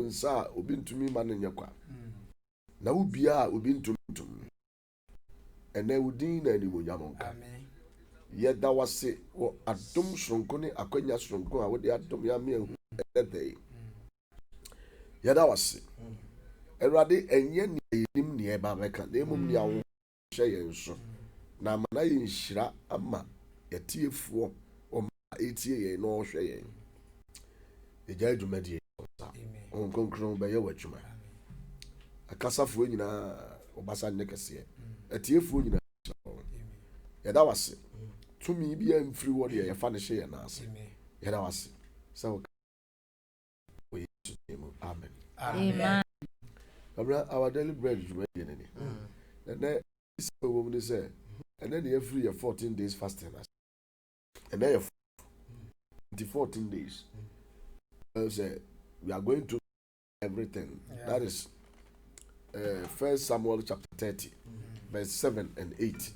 wonsa obi ntumi ma no nyakwa na wo bia obi ntumi ene wudin na ni monyamonka amen yeda wase wo adom soronko ne akwanya soronko a wode adom ya me hu edede yeda wase Erade enye ni yenim ne eba beka na emum ne awo hye yen so na mana yen hyira ama yetiefuo o ma etie yen no hwe yen eja adwumadi on konkron be ye wadwuma akasafo nyina obasa ne kese etiefuo nyina yeda wase tumi bia mfiri wo de ye fa ne hye yen na ase yeda wase so amen Amen. Our daily bread is ready. And then this woman say, and then you free your 14 days fasting. And then you 14 days. Say we are going to everything. That is 1 Samuel chapter 30, verse 7 and 8.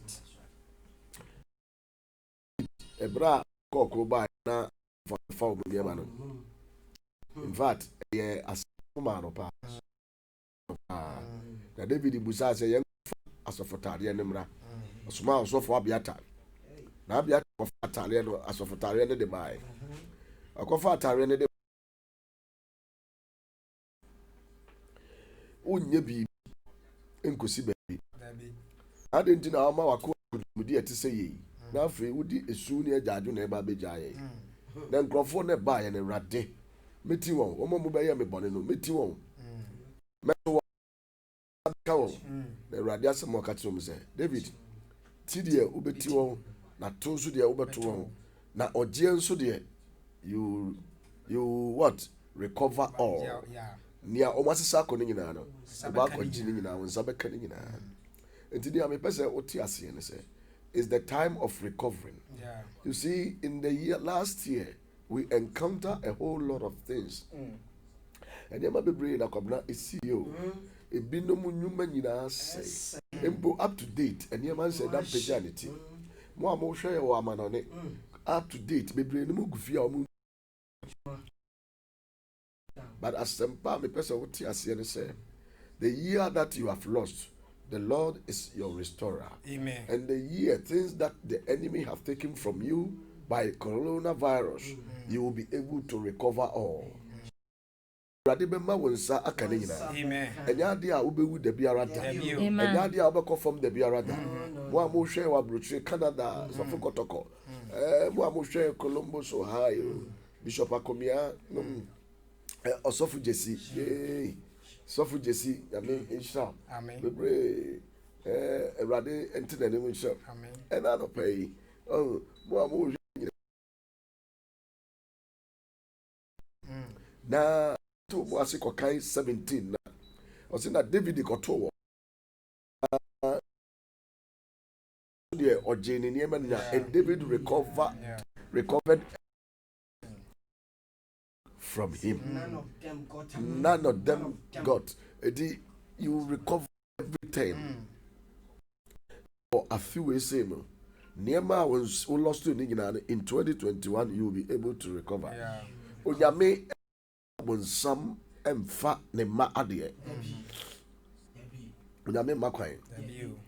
Ebra kokroba na for in fact, as man pa. Na David busa se yen asofotare ne mra osoma osofo abiata na abiata kofa atare no asofotare ne de bai akofa atare ne de onye bi enkosi baby adenti na ama wako mudi etise yi na afi wudi esu ne ajaaju na eba bejaye na nkrofo ne bai ne rade meti won omo mu be ye me bone no meti won meto kawo na radio asem okatrom se David ti de ubeti won na to so de ubeto won na oje nso de you what recover all nia o masesa ko nyina no ba ko ji nyina won sabeka nyina enti dia me pese oti ase ne se is the time of recovering. You see, in the last year we encounter a whole lot of things and you might be brain akobna CEO ebinom nyuma nyina say embo up to date and you man say that paganity mo am hwe ye wa manone up to date be brain mu gufia o mu but as sempa me person what you say the year that you have lost the Lord is your restorer. Amen. And the year things that the enemy have taken from you by coronavirus you will be able to recover all. Amen. Enya dia obewu da biara da. Enya dia obekọ from da biara da. Mo amohwe wa broche Canada, so fokotoko. Mo amohwe Columbus, Ohio. Bishop Akomia, Osofu Jesse. Sofu Jesse, Amen. Inshallah. Amen. Bebre Erade entene ne inshallah. Amen. And I don't pay. Oh, mo amohwe na to was kokai 17 na o say na David koto the ojeni niema and David recovered from him. None of them got. You recover everything. Or a few ways same. Niema was lost to in 2021 you will be able to recover. Onyame bonsam emfa ne ma ade onyame makwan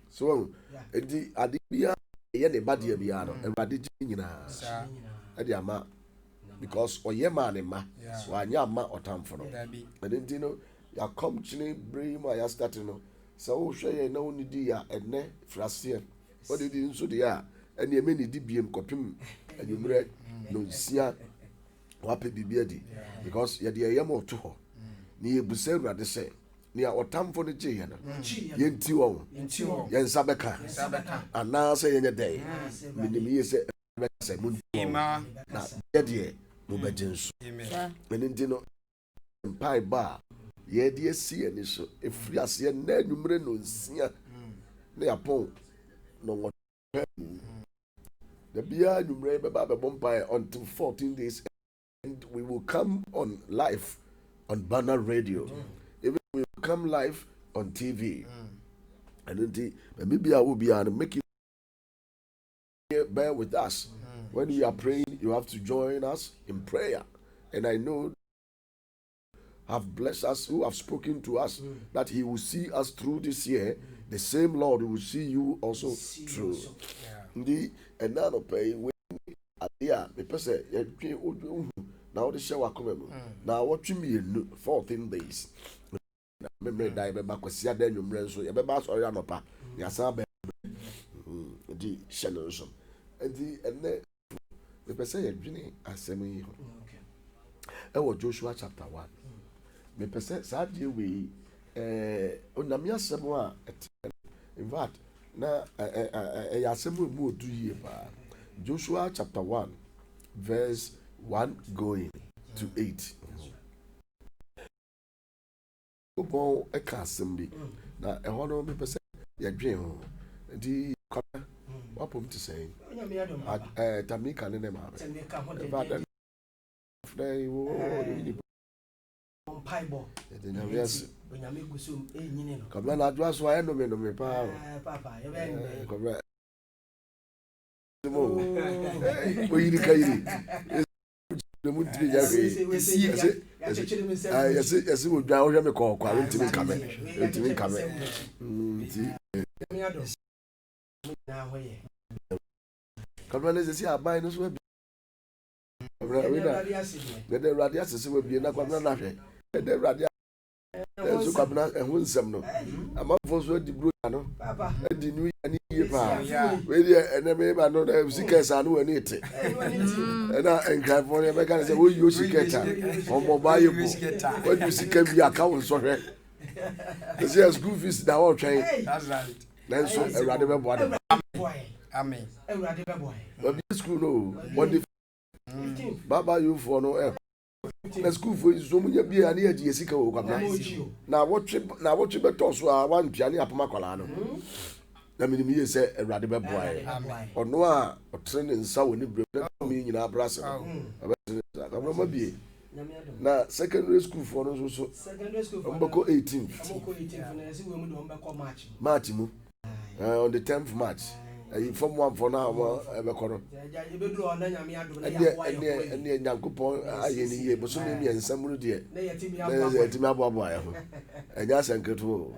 so edi ade bia ye ne bade bia no ewade gi nyina ade ama because oye ma ne ma wanya ma otamfo no and enti no ya come chine brim ya start no so wo hwe ye na woni di ya enne frase o de di nso de ya ene eme ne di biem kopim anumre no nsia wape bibia di because ye de ye mo to ho ni ebusa urade se ni otamfo no gye ye no ye nti wo ye nsa beka ana se ye nye dey minim ye se beka se mun na ye de mo begye nso menindi no mpai ba ye de esi ani so efri ase na anumre no nsia na yapon no ngo the bia anumre be ba be bompai until 14 days. And we will come on live on Banner Radio. Even we will come live on TV. And then maybe I will be able to make it bear with us. When we are praying, you have to join us in prayer. And I know have blessed us, who have spoken to us, that he will see us through this year, the same Lord will see you also through. Indeed, and now pay when me person now the show come now what you mean 14 days. Memory die be back sia dan nwumre nso ye be ba so ya nopa ya san be di shenation enti ene me pese ye dwene asem yi ho e wo Joshua chapter 1 me pese sa die we onamia asem a in fact na ya asem mu odu yie pa Joshua chapter 1 verse 1 going to 8. Bon e ka asem na e ho no me pese ye dwen ho di kwana wapom ti say tamika ne ma ba da frey wo di paibo yes onyame gusum nyine no kabla na adwa so aye no me pa papa ye ben kabla mo o yiri kayiri le mu tiri ya yes wo dwa wo me ko kwa ntimi nkame ti na hoye kabla ne se abai no so bi kabla we na de radio asese we bi na kabla na hwe de radio so kabla ehun nsem no amafo so di bro no papa di nu ya ni ye pa we de ene me ba no sikesa no wani ete na enkrafo ne be kan se wo yo siketa omo ba ye bo we do sika bi account so hwe the school fees da wo twen That's right. then so erade be bo ade Amen. Ewurade be boy we school no what the baba you for no na school for so munya bi ani agi esika wo kwabna na wotwe beto so a wan piane apoma kwala no na minimi ye se erade be boy ono a otre ne nsa woni bre mi nyina brase no ma bie na secondary school for no so secondary school for mbako 18 na esi we mu do mbako March mu on the 10th March from one for now be kono ya be do ona nyame adom na ya wa ene nyankopon aye ni ye boso me ensam no de na yetimi abo ya ho enya sanketo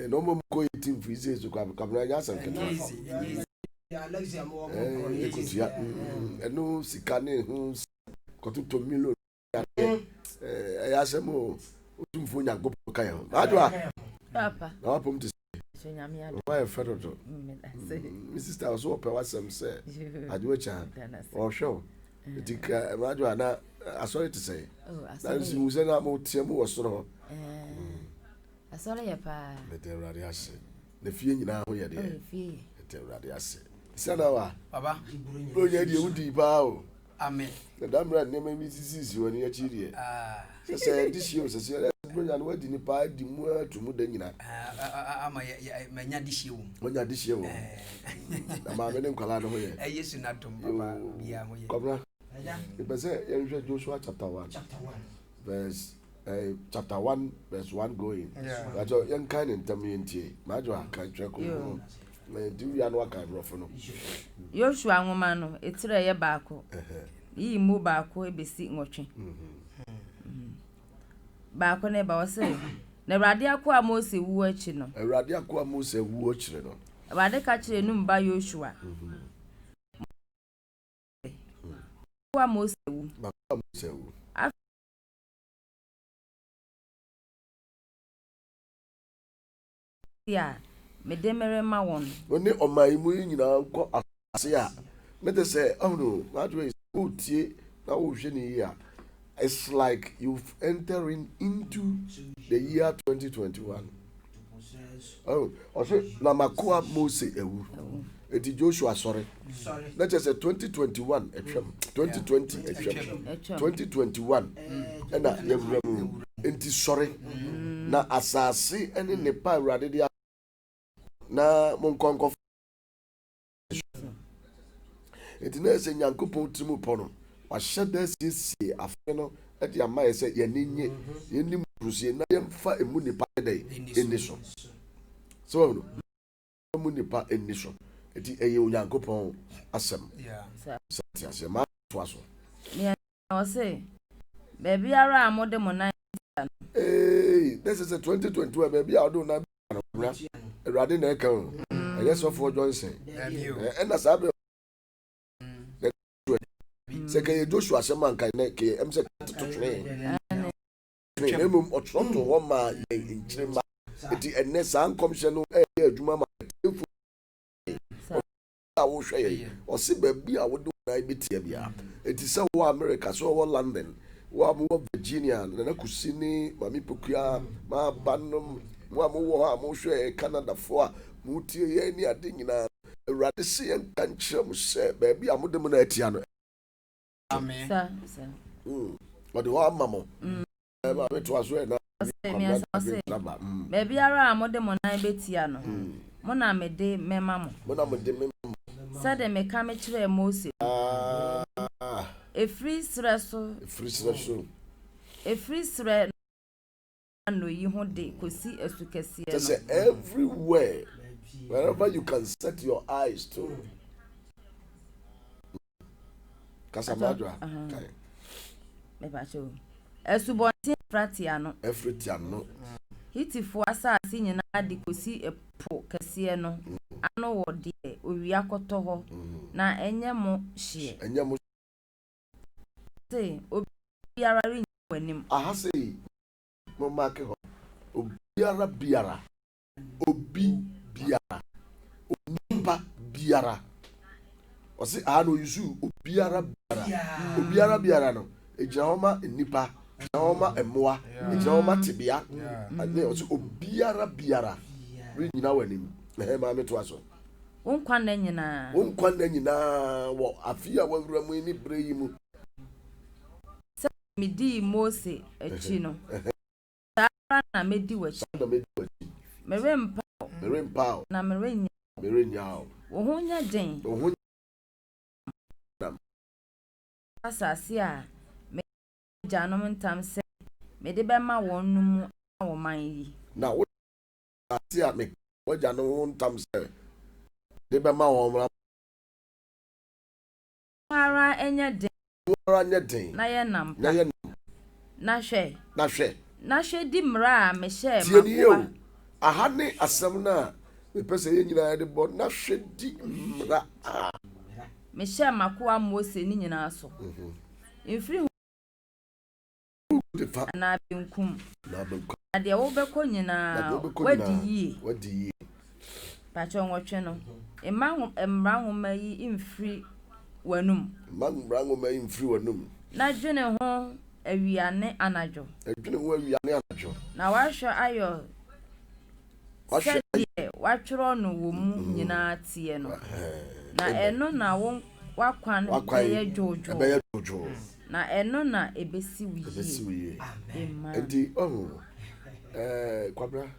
no mo ko 18 freeze so kwa na enya sanketo ya Alexia mo ko eno sikane hu kotuto million ya semo otumfo nyankopon kan ho adwa papa na wapom ti nyame ado why fedo to my sister was so per wasam say adwo cha o show dika adwo na asori to say that is mu say na mo tie mu wosoro asori ya pa me de rade ase na fie nyina ho ye de fie de rade ase sana wa Baba. bro ye de udi pa o Amen. the damra ne me sisi woni ya chiri say this year say bro ya no wadi ni pa di mu atumu da nyina Ama manya dishie wo. Onya dishie wo. Na ma me ne nkwala no ho ye. Yesu na dom papa bia ho ye. Kobra. It say you Joshua chapter 1 verse chapter 1 verse 1 going. Yeah. Ajo yan kan ntam yentie. Ma jo aka twa ko. Me di ya no aka brofo no. Joshua nwoma no etire ye baako. Yi mu baako ebesi nwotwe. Baako ne ba wose na Awurade akwa Mose wu achi no. Awurade akwa Mose wu achi no. Awurade ka kire nu mba Joshua. Akwa Mose wu. Akwa Mose wu. Ya medemere ma won. Oni omai mu nyina nko ase a. Mete say, oh no, that way otie na wo hwe ni ya. It's like you've entering into the year 2021. Oh, also Namakua Mose ewu. Eti Joshua sorry. Let's just say 2021 etwem. 2020 etwem. 2021. Ena yewrem enti sorry. Na asase ene ne pa Awurade dia na monkonko. Eti na ese Nyankopɔn timu pono. Washada sisi afeno eti amaye se yeninye yenim rusie na yemfa emu nipa dai eniso so no emu nipa eniso eti eye Onyankopɔn asem sati asem ma to aso Me o say be biara amode mo na Hey, this is a 2022 baby. I don't know. Rather than account. I guess for Johnson. And that's how Second Joshua Saman can make M. to train. Minimum or Toronto, 1 mile in Chima. And next time comes no air, Juma. I will say, or see, baby, I would do my bitibia. It is so America, so London, more Virginia, and I could see Mammy Pukia, Ma Banum, Mamu, Moshe, Canada for Muti, any adina, a radici and canchum, say, baby, I'm with the Monetiano. Amen. Sir. But the one mamma, it was when baby, I am the Monai Betiano. Mona me de me mamo. Mona me de me mamo. Said they may come to a Moses. A free stressful. A free stress. And you hold day could see as you can see. Everywhere, wherever you can set your eyes to. Casamadra. As you born Fratiano. Fratiano. Hiti for assassin and I decosi a po Cassiano. I know what dear, we are cotoho. Na enya mo she. Enya mo say, Obiara when him. I say, Mamma, Obiara Biara. Obi Biara. Oba Biara. Or say, I know you, Obiara Biara. Obiara Biara no. A Jama in Nipa. Jama and Moa. A Jama Tibia. And they also Obiara Biara. Read now when him. Mamma to us. Unkwanena. Well, I fear what we need bring me di Mose a chino. Sarah made you a chino. Merim Pow. Na Marin. Yao. Ohonya Jane. Asasia. Me Janoman Tam said, Medibema won no more mind. Now, what I see at me, what Janoman Tam said. Debema won. Mara enya de. Na ye nam. Na she di mra me she ma. Ahane asem na me pese ye nyina de bo na hwe di mra. Me she makoa Mose ni nyina so. Infri na binkum. Na de wo beko nyina wadi yi. Pacho nwotwe no. Emra nwoma yi infri wanum. Mambra ngoma infri wanum. Na dwene ho awiane anajo. Na wahwe ayo. Watwro no wo mu nyina tie no. Na eno na wo wakwan ye jojo. Na eno na ebesi wiye. Amen. Enti kwabra.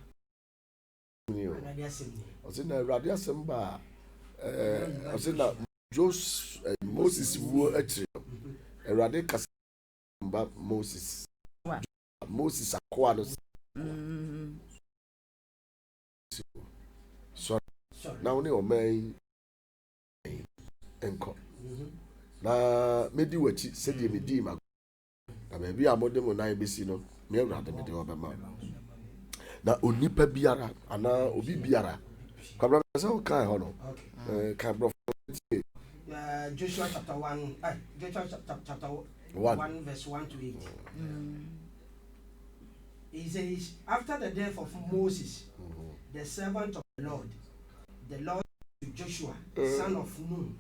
Osina radio semba osina Moses wo achiri. Erade kasamba Moses. Moses akwa no. So now ni o man enko. Na medi wachi sedi medi ma. Na be bia modem na ebesi no, me Erade medi obema. Na onipa biara ana obi biara. Kwabra se o kan ho no. Kan bro Joshua chapter 1, Joshua chapter 1 verse 1 to 8. He says, after the death of Moses, the servant of the Lord to Joshua, son of Nun,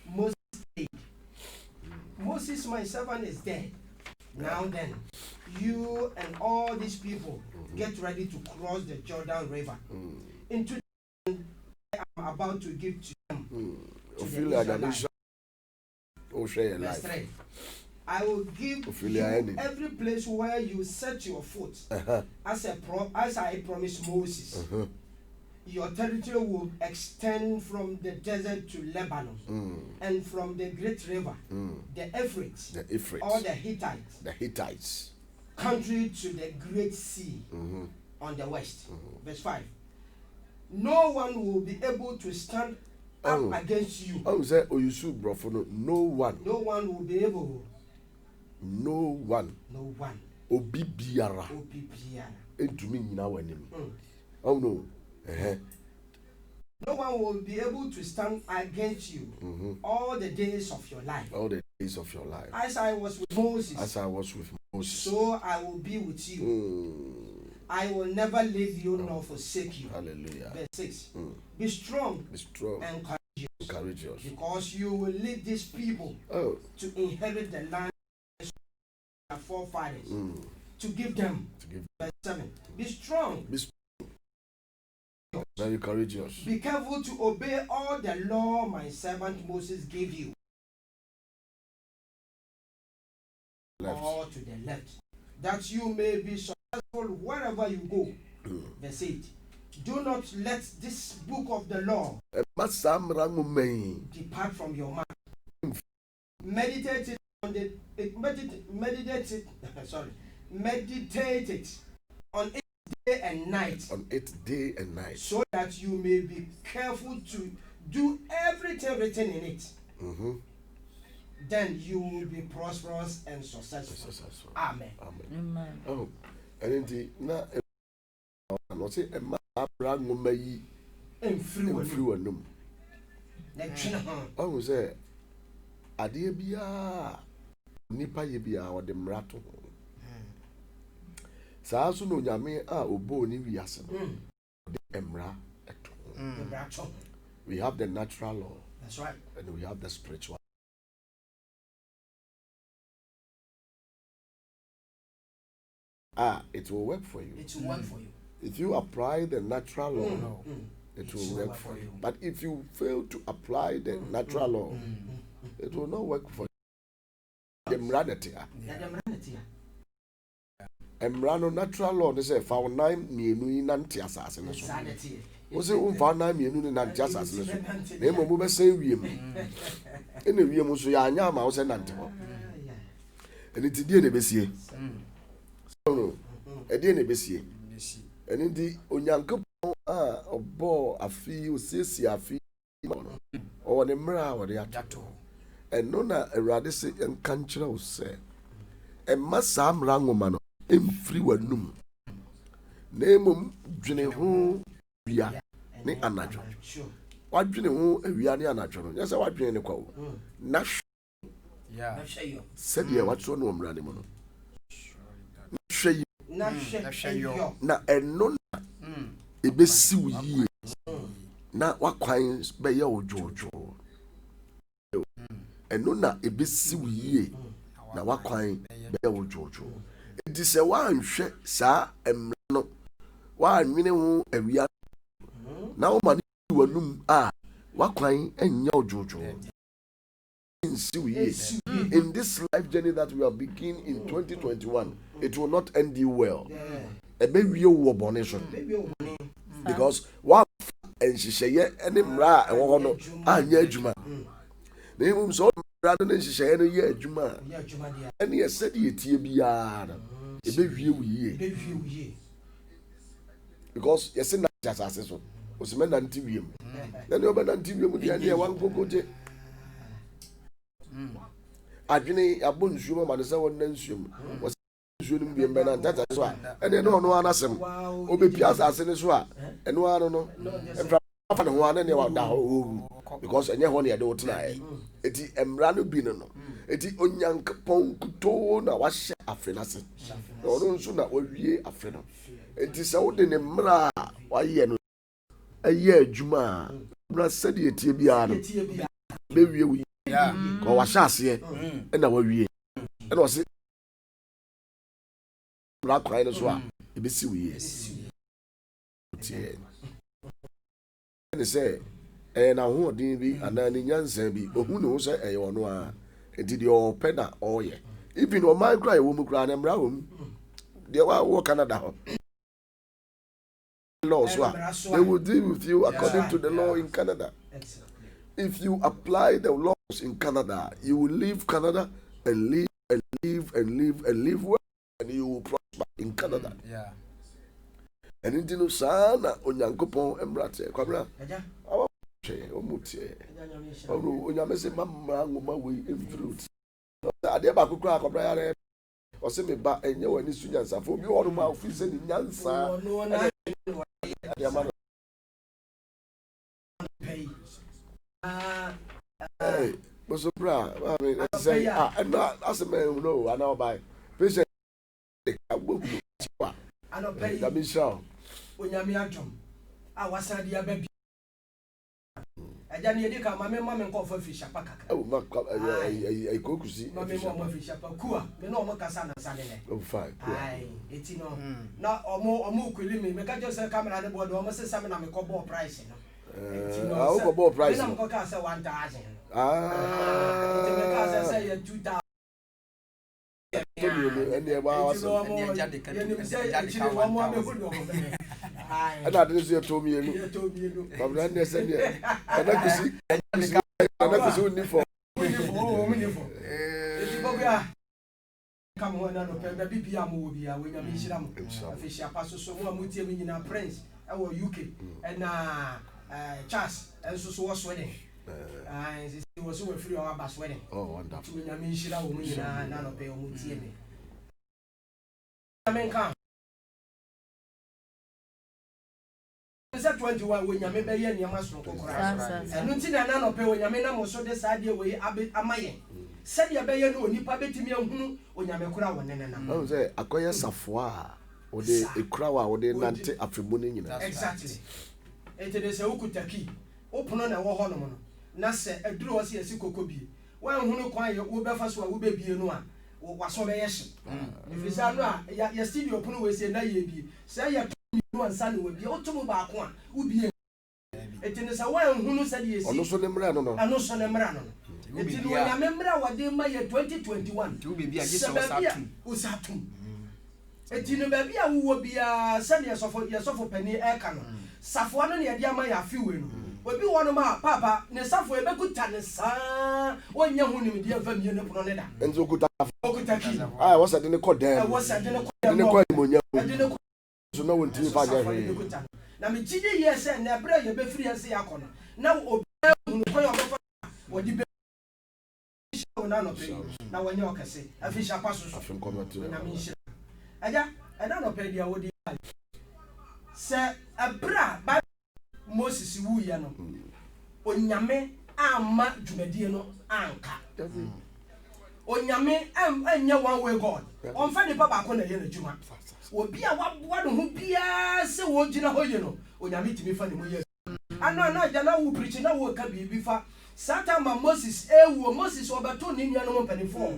Moses said, Moses, my servant, is dead. Now then, you and all these people get ready to cross the Jordan River into the land I am about to give to them. Verse 3. I will give you every place where you set your foot, as I promised Moses. Your territory will extend from the desert to Lebanon, and from the great river, the Euphrates, or the Hittites, country to the great sea on the west. Verse 5. No one will be able to stand up against you. No one will be able. No one. Obi biara. Entumi nyina wanim. Oh no. No one will be able to stand against you all the days of your life. All the days of your life. As I was with Moses. As I was with Moses. So I will be with you. I will never leave you nor forsake you. Hallelujah. Verse 6. Be strong. Be strong. And courageous. Because you will lead these people to inherit the land of their forefathers. To give them. Verse 7. Be strong. Be strong. Very courageous. Be careful to obey all the law my servant Moses gave you. Left. Or to the left, that you may be successful wherever you go. Verse 8. Do not let this book of the law depart from your mouth. Meditate it on meditate it on it day and night. On it day and night. So that you may be careful to do everything written in it. Then you will be prosperous and successful. Amen. Amen. Oh, and indeed, now, I say, a man, Abraham, may and free one room. I say, Adia Bia, Nipa Yibia, or the Mrato. Sasu no Yame, Obo, Niviasan, the Emra. We have the natural law. That's right. And we have the spiritual. It will work for you. It will work for you. If you apply the natural law, it will work for you. But if you fail to apply the natural law, it will not work for you. Emrano natural law, they say, found 9 mienu nanti assassin. Was it 9 mienu nanti assassin? Name of Muba say, we in the Musuya mouse and Nanto. And it did a bessier. No, a dinner bessie. And in the Onyanko or ball a fee, sissy a fee, or an emra or the atato. And nona a radicate and country say, and Massam Rangoman in free one noom. Name Jenny we are ne anadwo. Wadwene ho awia ne anadwo no. Yesa wadwene ne kwawo. Na hwe. Said ye watso no omra ne mo no. Na eno na ebesi wo yie. Na wakwan be ye ojojo. Eno na ebesi wo yie. Na wakwan be ye ojojo. Edi se wanhwe saa emra no. Wanwene ho awia na o mani wanum wakwan enya ojojo. In this life journey that we are beginning in 2021, it will not end you well. Because one and she say any mra and one no anya adwuma. Na emum so mra no she say no ye adwuma. And ye said ye tie bia wie. Because ye say na asase so. Osime na ntiwiem. Na ne oba na ntiwiem dia ne wan kokoje. Adwene abonsuo ma ne se won na nsuom. Was nsuo nim biem na ntata so a. Ene no no anasem. Obepi asase ne so a. Eno ano no. Emfa fa ne ho ana ne wa da ho. Because enye ho ne ye de wotena e. Eti emra no bi no. Eti onyankopon kuto na wa hye afenase. Na ono nso na wawie afe no. Eti se wo de ne mra wa ye no. Aye adwuma mra sade etie bia no. Be wie wi. Ko wa hyase e na wa wie. E na o se mra kwai no so a e be si wie. Tie. Ne se na ho odin bi ana ni nyansa bi ohu ne ho se e ono a enti de o pe na o ye. Even o man cry wo mu kra na mra wo mu. De wa wo Canada ho. Law, so they will deal with you according to the law in Canada. If you apply the laws in Canada, you will leave Canada and live and live and live and live well, and you will prosper in Canada. And in the sana onyankopon emrate kwabra awa che omutie onyame se mamma ngoma we fruit ade ba kokra kwabra yare ɔsɛ me ba ɛnyɛ w'ani so nyansafo obi wɔ no ma ofi sɛ ne nyansa Boso bra, I say, ɛna asɛm no ana ɔba patient agbogu chiwa ana pay da misha onyame adom a wasade ababi aja ne yedi ka mame nkɔfa fi shapa kaka oh ma ai kokusi mame mo fi shapa kuwa me no mo kasa na sane ne oh fine ai eti no na omo kweli me ka jo se camera ne bodo omo se sam na me ko bo price no ah ko bo price na mo ka se 1000 eti me ka se ya 2000 and the was and I didn't told me but then they said and I could see uniform come on and open baby piamo be when you miss them fish apostle so more mutia in prince our UK and Charles and so was wedding it was so free our bus wedding oh wonderful when you miss that woman na no pay mutia me amen come 21 when you me be yen yama so kokora enu nti na na no pay when you me na mo so de saade we amaye said ya be yen onipa betimi ahunu onyame kora wonene na no say akoye safo a wo de ekura wa wo de nante afemu ni nyina exactly ete de se ukutaki opono na wo ho no no na se aduru wo se yesi kokobie wan hunu kwan ye wo befa so a wo bebie no a waso be yeshi ifisa no a ya studio opono we se na ye bie se ya no ansa na wo bie otomo ba ko a wo bie ete ne se wan hunu se de yesi ono so ne mra no no ano so ne mra no ete no ya memra wo de ma ye 2021 tu bebia je so usatum eti no baabi a wo bia se ne yesofo pani e ka no safo no ne ye dia ma ya fiwe no obi wono ma papa ne safo e bekuta ne saa onya hu nim dia va mie ne pono ne da enzo okuta ki ah wasa de ne kodem wasa de ne ne ko imonya de ne so no won ti fa ja he na me gidi ye se na bra ye be firi ase yakọ no na obi hu ko yo fa wodi be na no pe na wonye okese afisha paso so afin komatu na me nshira aja na no pe dia wodi se abra ba Moses wu ya no onyame amma dwumadie no anka onyame anya one way god onfa ne baba ko na ye na dwuma obi a waboa no ho bia se wo gina ho ye no onyame timi fa ne mo ye ana na ja na wo preach na wo ka bibi fa satan ma Moses Moses obato ni nua no mpanifo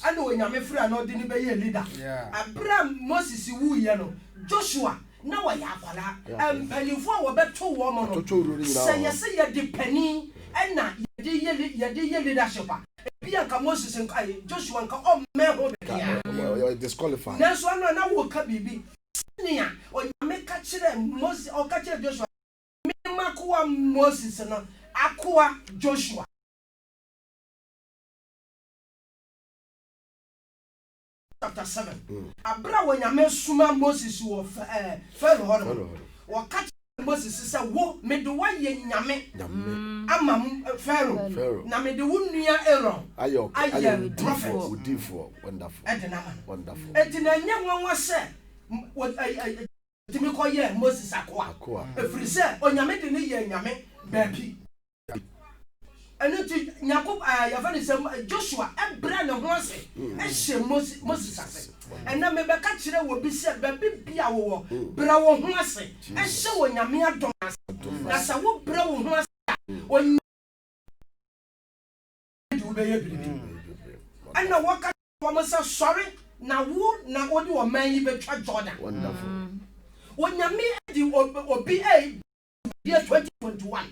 ana onyame frɛ na odi ni be ye leader Abraham Moses wu ya no Joshua na wa ya kwala mpanifo a wobeto wo mo no sɛ yɛse yɛ de pani ɛna yɛde ye leadership a bia ka Moses nka Joshua nka o me ho be ya disqualified na so na wo ka bibi nia onyame ka kire Moses o ka kire Joshua me makoa Moses no akoa Joshua chapter 7 abra wonyame suma Moses wo Pharaoh ho wo ka Moses say wo me de wa ye nyame ama Pharaoh na me de wo nua Aaron ayo prophet wonderful wonderful etina nya nwanwa se timi ko ye Moses akoa efiri se onyame de ne ye nyame baabi enu ti Yakob ya fa ne se Joshua ebra ne ho ase ehye Moses ase ena me be ka kire wo bi se baabi bia wo bra wo ho ase ehye wo nyame adom ase na sa wo bra wo ho ase o du be ye bibi ana wo ka wo mo se sorry na wo na odi wo man yi be twa Jordan wonderful wo nyame di obi 2021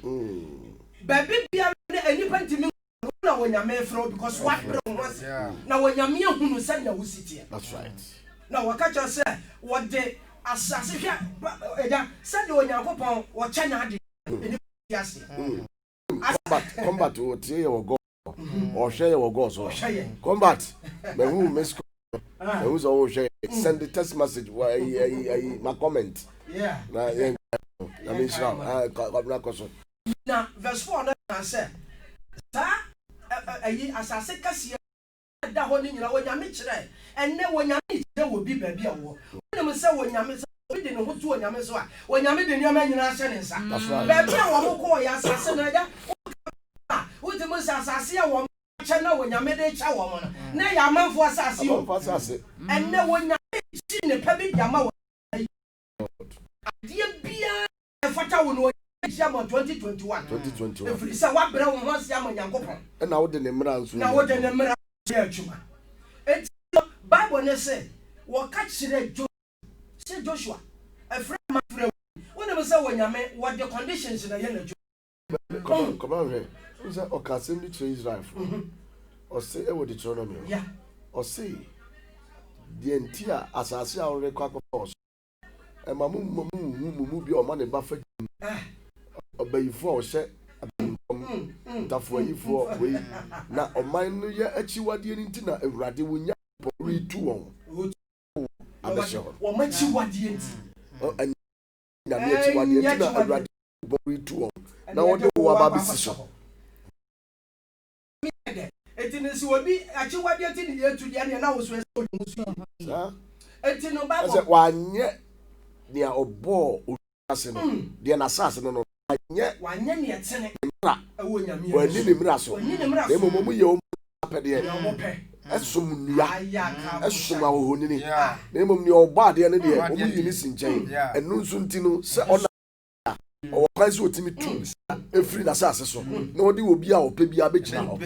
baby bia na enipa ntimi na wonyame frɛ because what bro was na wonyame ehunu sɛ na wositie that's right na wakacha sɛ wode asase hwɛ ɛda sɛ de onyankopɔn wɔkyɛ na ade enipa ase combat o tie wo go o hwɛ wo go so combat me hu mesko me hu so wo hwɛ send the text message my comment na na me shira kabla koso na verse 4 na say sa asase kase da ho ni nyina onyame kire enne onyame kire wo bi ba bi awo woni se onyame se obi de ne ho tu onyame so a onyame de niam nyina hye ne nsa ba bi a wo ko ya asase na ja wo de mo asase a wo che na onyame de cha wo mo na ya manfo asase yo enne onyame chi ne pa bi jama wo adie bia fata wo no Jama 2021 every say wa bere wo ho sia ma Nyankopon na wo de ne mra nso na wo de ne mra ya adwuma eti Bible ne say wo ka kire Joshua afra ma fra wo ne say wo nyame what the conditions na ye na adwuma come on here so say o ka se mi to Israel o say e wo Deuteronomy yeah o say the entire asase a wo rekwa ko e ma mu bi o ma ne ba fa obayifo o hye abinkom tafoyifo we na oman no ye achiwade ni nti na Awurade wonya pori tu won abesho wo ma chiwade nti na me achiwade nti na Awurade pori tu won na wo de wo aba bisiso eti ne si obi achiwade nti ne yetu dia ne na wo so musu eti no Bible say wanye ne obo ase no de na sase no wanye ne etene ewo nyame wani ne mra so na momo ye o apede esum nua esum ahohonini na momo ne oba de ne de o mu yi ni sinchen enu nso ntino se ona o kwan se otimi tu efri na sase so na odi obi a ope bi abegina ho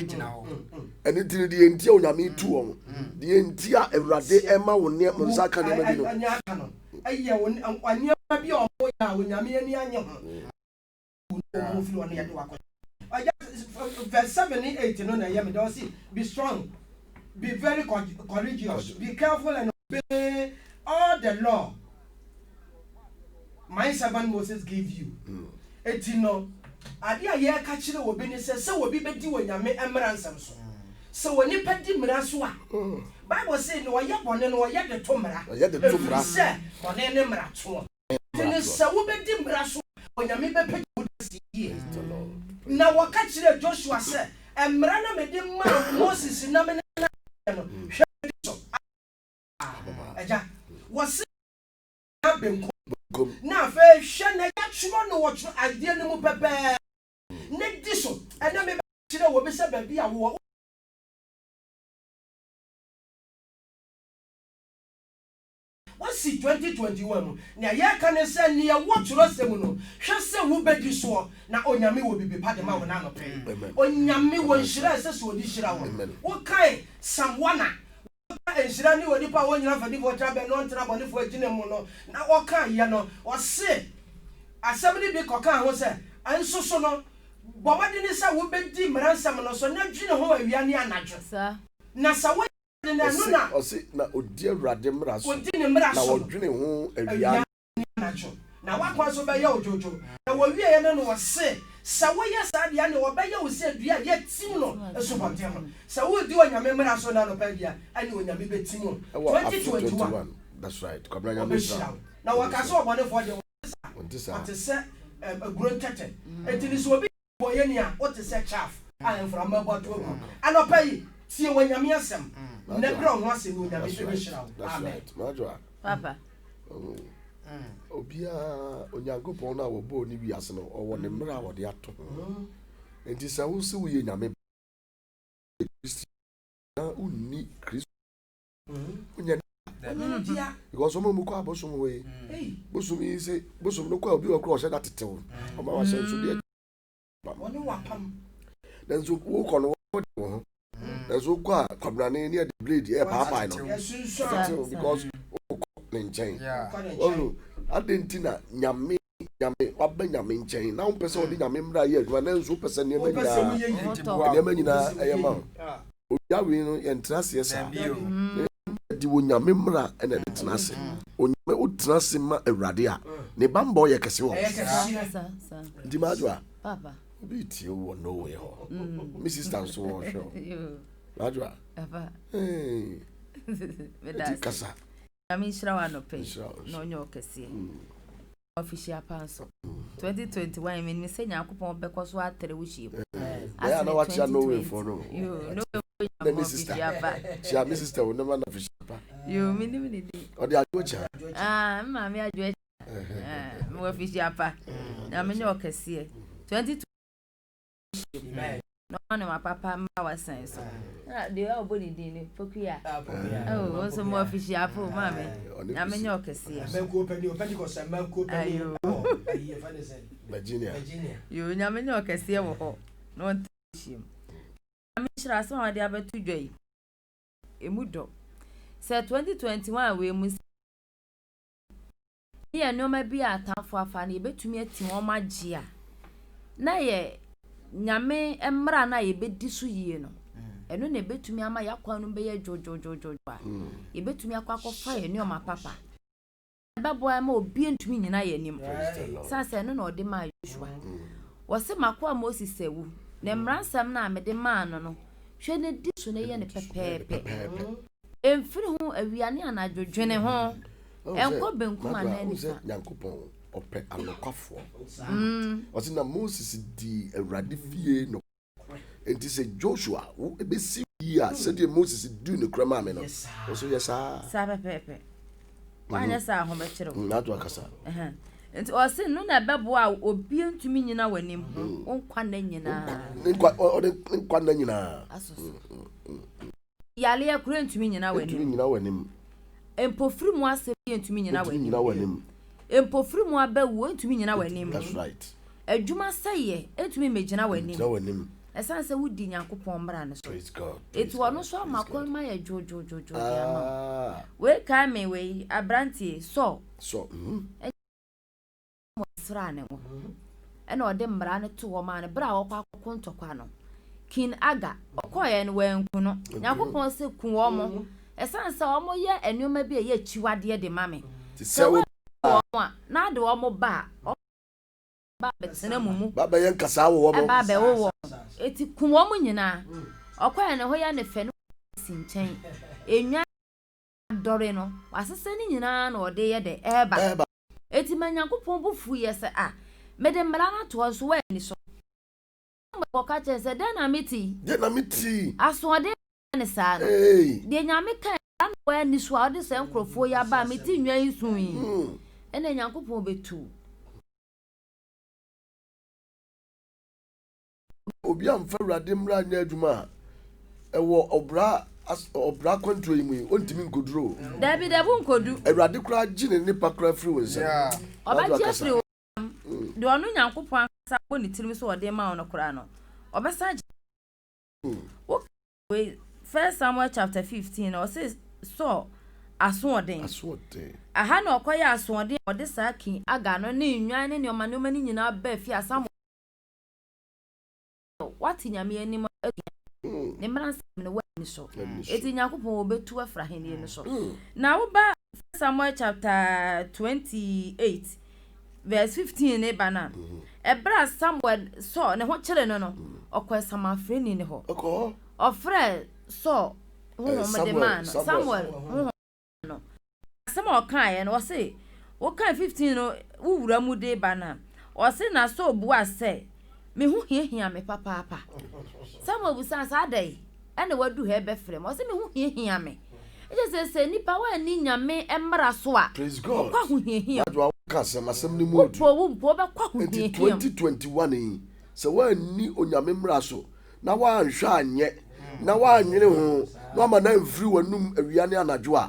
eni tiri de enti o nyame tu o de enti a Awurade ema wo ne mo saka ne ma bi no aye woni anya bi o mo ya wo nyame ani anye ho verse 7 and 8 no na yemi don see be strong, be very courageous, be careful and obey all the law my servant Moses gave you. Etino ade a ye ka kire obi ni se obi bedi wonyame emransam so se woni pedi mra so a Bible say no ye bone no ye de to mra se bone ne mra to tene se wo bedi mra so wonyame be pedi na waka kire Joshua say emra na me de ma Moses na me na no hwe so aja wose na benko na fe hwe na ya chumo no wo chu ade no mu pepe ne di so ena me kire wo be se ba bi a wo wasi 2021 na ya ka ne se ne ya wo churo sem no hwe se wo bedi so na onyame wo bibi pade ma wo na no pe onyame wo nhira se so odi hira wo wo kai samwana enhira ni odi pa wo nyina fadi fo trabe no ntra bone fo agine mu no na wo kan ye no wo se asem ni bi koka ho se anso so no bo wade ni se wo bedi mransam no so na dwine ho awia ni anadwo na sa wo na o si na odi Awurade mra so odi ne mra so na wodwene ho awia anadwo na wakwa so be ye ojojo na wo wie ye no wo se sa wo ye sa dia ne wo be ye wo se dua ye tim no eso bontem no sa wo di onyame mra so na no pa dia ani onyame be tim no 2021 that's right kwabra nyame na wakaso obone fo de what is say a grown tete etini so obi boye ni a what is say chaff and from about to anopa yi tie wonyame asem na bro ho asem onyame be shira amen majwa papa obia onyankopon na wo bo ni wiase no owo ne mra wo de ato enti sa wo se wo ye nyame Kristo na unni Kristo unya because omo mu kwa bosom we bosom yi se bosom no kwa obi wa kro o se da tetew o ma wa se so de woni wapam then so wo ko no wo then so kwa kwabrane ni the blade e papa no because nchen olu adentina nyame waba nyame nchen na unpese odi nyame mra ye adwa na nso pese ne nyina eyema oyawe no ye ntrase esa di wo nyame mra ena de tenase onyame utrase ma Awurade a ne bambo ye kese wo di majwa papa obi tie wo no we ho mi sister so wo sho majwa papa me kasa Ami shira wa no pe no onyo kese official panso 2021 me se Nyankopon be ko so atere wo hie ya na wa chia no way for no no me sister. She my sister will never know fish apa. You mean Or the ajocha. Mammy adjocha. Mo fish apa. Na me no kese. 22. No one my papa ma was saying so. The old body din pokia. Oh, also more fish apa, mammy. Na me no kese. Virginia. You na me no kese wo. No one him. I'm sure so I dey about to joy. Emudo. Say 2021 we must. Here no ma be atamfo afa na ebetumi ati won magia. Na ye nyame emra na ye bedi so yie no. Eno na ebetumi ama yakwa no be ye jojojojo ba. Ebetumi akwakofa ye ne o ma papa. Babo ama obi ntumi nyina ye nim. Sasa eno na ode ma Joshua. Wo se makwa Moses sewu. Na mransam na amede ma no hwe ne di so na ye ne pepepe. Emfiri ho awiane anadwodwene ho. Enko benkum anani fa. Yankopon ope anokwafo. Oti na Moses di Awurade fie no. Enti se Joshua wo ebesi ya se de Moses du ne krama me no. So yesa. Sa pepepe. Wanya sa ho be kire. Na to akasa. Enti o se no na bebo a obi ntumi nyina wanim onkwa na nyina. Nkwa na nyina. Asoso. Yale ya kure ntumi nyina wanim. Ntumi nyina wanim. Empofiri mu ase bi ntumi nyina wanim. Empofiri mu abawu ntumi nyina wanim. That's right. Adwuma seye ntumi megina wanim. Nyina wanim. Esanse wudi Nyankopon mbra ne so. Praise God. Etu ono so amakon ma ya jojojojo ya ma. We ka me we abrantie so. Mo sra ne wo. E na ode mbra ne to wo ma ne bra wo kwa kontokwa no. Kin aga okoye ne wanku no. Nyankopon se ku wo mo. Esanse wo mo ye enuma bi ye chiwade de mame. Se wo na de wo mo ba. Ba betena mumu. Ba ba yen kasa wo mo. Ba be wo. Eti ku wo mo nyina. Okoye ne ho ya ne fe no sinchen. Enwa dore no. Wasese ni nyina na ode ye de eba. Eti Nyankopon bufu ye se mede mbra na to so wa ni so. Mo ka che se den na miti. Aso ode ne sa no. De nyame kan na wa ni so ode se nkrofo ya ba miti nwa isun yi. Ene Nyankopon betu. Obi amfa Awurade mra nya adwuma ewo obra kwanto yi mu ontimi nkoduro. Dabi debu nkodu. Awurade kura gine nipa kura free wonsa. Oba free wo. De onu Nyankopon asa bo ni tirim so ode ma ono kura no. Obesa we 1 Samuel chapter 15 or says so asoden. Aha na okoya asoden ode saki aga no ne nwan ne omane ni nyina ba fi asam. What nyame anim ne mran ne wani so. Eti Nyankopon obetu afra hene ne so. Na wo ba Samuel chapter 28 verse 15 ne bana. Ebra Samuel so ne ho kire no okwa samafre ni ne ho. Ofre so ho mo de man Samuel no. Sama okan no say wo kan 15 no wo wura mu de bana. O say na so bua say me hu hia me papa. Samuel busa sa dai ene wadu he be frem. O say me hu hia me. E say nipa wa ni nyame emra so a. Praise God. Kwa hu hia. Adu akasem asem ni mu. Wo be kwa hu hia. 2021 se wa ni onyame mra so na wa anhwa anye na wa anwene ho na ma na mfiri wanum awiane anadwo a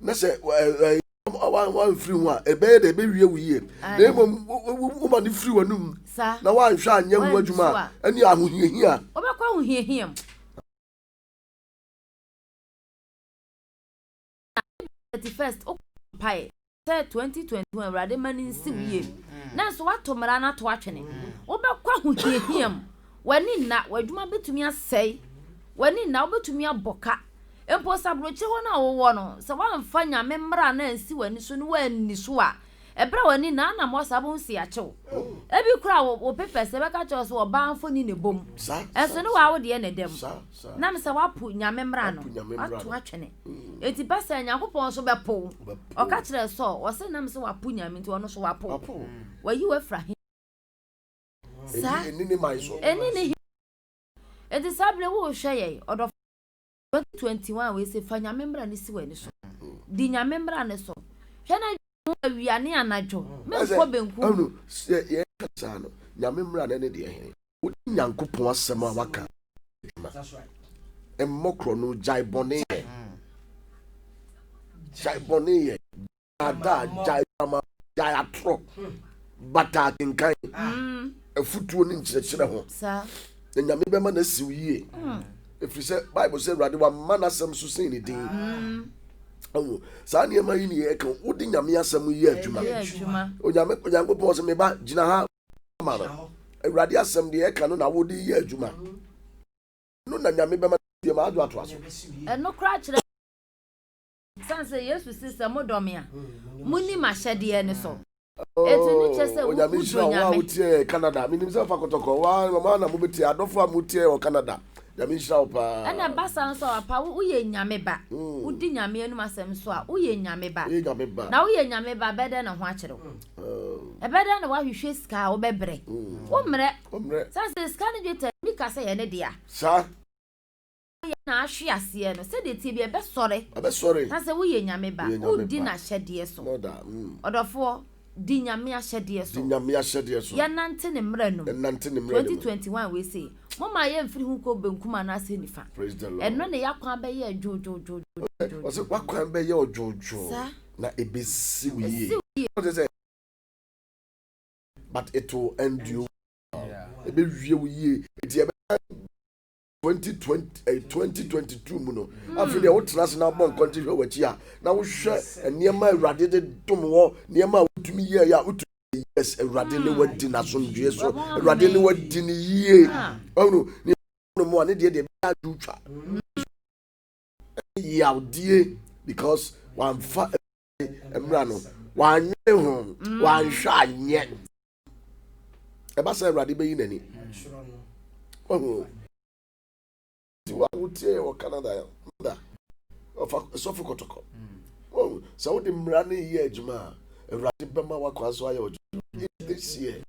na se wa mfiri ho a ebe de be wie wiye na mo ma ni firi wanum na wa anhwa anye ho adwuma ani ahohiahia wo be kwa hu hia 31st opai 2021 Awurade mani nsi wiye na so wato mara na to atwene wo be kwa hu hia wani na wadwuma betumi asai wani na obetumi aboka empo sabroche ho na wo no se wamfa nyame mra na ansi wani so no wani so a ebra wani na na mo sabo nsi achew ebi kura wo pepe se be ka che so oba anfo ni ne bom enso no wa wo de ne dem na me se wapo nyame mra no ato atwene eti basa Nyankopon so bepo o ka kire so wo se na me se wapo nyame nti ono so wapo wayi wafra sa enini mai so enini It is able wo hwe or of 2021 we say fanya membra ni si wani so. Di nya membra ne so. Hwe na awiane anajo. Me ko benku. Anu ye kasa no. Nya membra ne de he. Wo Nyankopon asem a waka. That's right. Emokro no jaibone. Jaibone. Ada jaibama jayatro. Bata kinkan. Afutuo ni nkyerɛkyerɛ ho. Sa. Nyame bɛma na siw yie. If you say Bible say Awurade wa man asɛm so sen ne din. Oh, saa nneɛma yi ne yɛ ka wodi Nyame asɛm yi adwuma. Onyankopɔn sɛ meba gyina ha ma no. Awurade asɛm de yɛ ka no na wodi yɛ adwuma. No na Nyame bɛma na ma ado ato aso. No kra kyerɛ. Sanse Yesu sister modom ya. Muni mahyɛdeɛ ne so. Etu ni chese wo Nyame utie Canada. Minim sɛ fa kotoko wa mama na mo beti adofo am utie o Canada. Nyame nhyira wo pa. Ana basa nso apa wo ye Nyame ba. Wo di Nyame anu asɛm so a wo ye Nyame ba. Na wo ye Nyame ba bɛdɛ na ho akyerɛ wo. Bɛdɛ na wa hwehwɛ sika wo bɛbrɛ. Wo mrɛ. Sanse sika ne dwetɛ mi ka sɛ ye ne dia. Sa Na ahwe ase no sɛ de tie bi ɛbɛsɔre. Sanse wo ye Nyame ba. Wo di na hyɛdeɛ so. Ɔdɔfo di Nyame ahyɛdeɛ so. Ya nante ne mrɛ no. 2021 we say. Mama ye mfiri hu ko benkum ana ase nifa. Praise the Lord. Eno ne yakwan be ye jojojo. Was it wakwan be ye ojojo? Na ebesi wiye. What is it? But it will end you. Ebe wiye wiye. Eti ebe 2022 mu no. After the old trans na bon continue wachi a. Na wo hwe nneema Awurade de dom wo, nneema wotumi ye ya yes, Awurade ne wadi na so ndue so. Awurade ne wadi ne yie. Oh no mo ane de adu twa. Yaudie because one fa emra no. Wan nye ho, wan hwa anye. E ba say Awurade be yi nani. Oh. Wa utie o Canada ya. Nda. So for kotoko. Oh, so the mra ne ye adwuma. Awurade bema wa kwaso aye this year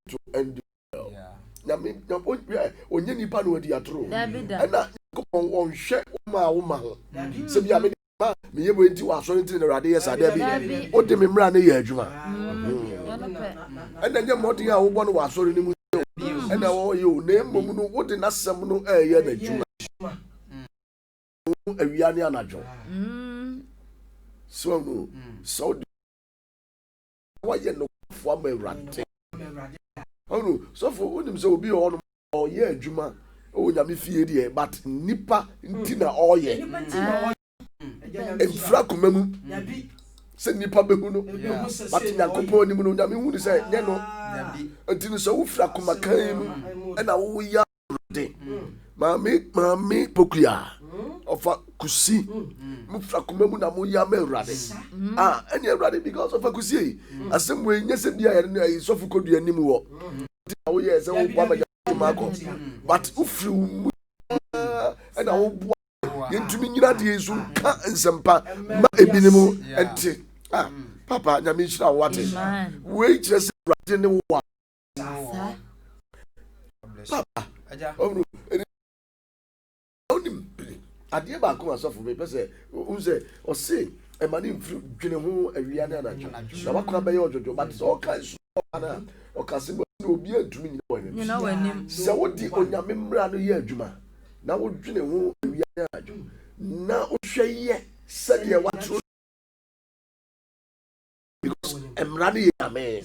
to end well. Nyame onye nipa no wadi atro. Na kopon won hwe wo ma ho. Se bia me yebo enti wa so enti na Awurade yes ada bi. O de me mra ne ye adwuma. Na nye modin a wo bo no wa so ni mu. Na wo ye o na mmom no wo de nasem no ye na adwuma. Awia ne anajo. So no. So why no for me Awurade. Oh no, so for wonim say obi on ye adwuma o Nyame fie de but nipa ntina oye. Enfra komamu. Se nipa behu no. But Nyankopɔn nim no Nyame hu ni say nye no. Ntini so wo fra koma kan mu na wo ya Awurade. Mami pokuya. Ofa kusi mu fra komamu na mo ya ma Awurade. Any Awurade because of kusi asem we nyese bia ya no ayi sofu kodua nim wo. Wo ye se wo kwa ma ko but ufri mu na wo bo yentumi nyina de yesu ka nsempa ma ebinimu enti papa Nyame nhyira wo ate we kire se Awurade ne wo papa adie ba ko asofo be pese unse o se e mani mfiri dwene ho awia ne anacho na wakwa be ye ojojo but so ka so na o ka se obi antumi nyina wanim se wodi Onyame mmra no ye adwuma na wo dwene ho awia ne anacho na o hwe ye se de watro because mmra no ye amen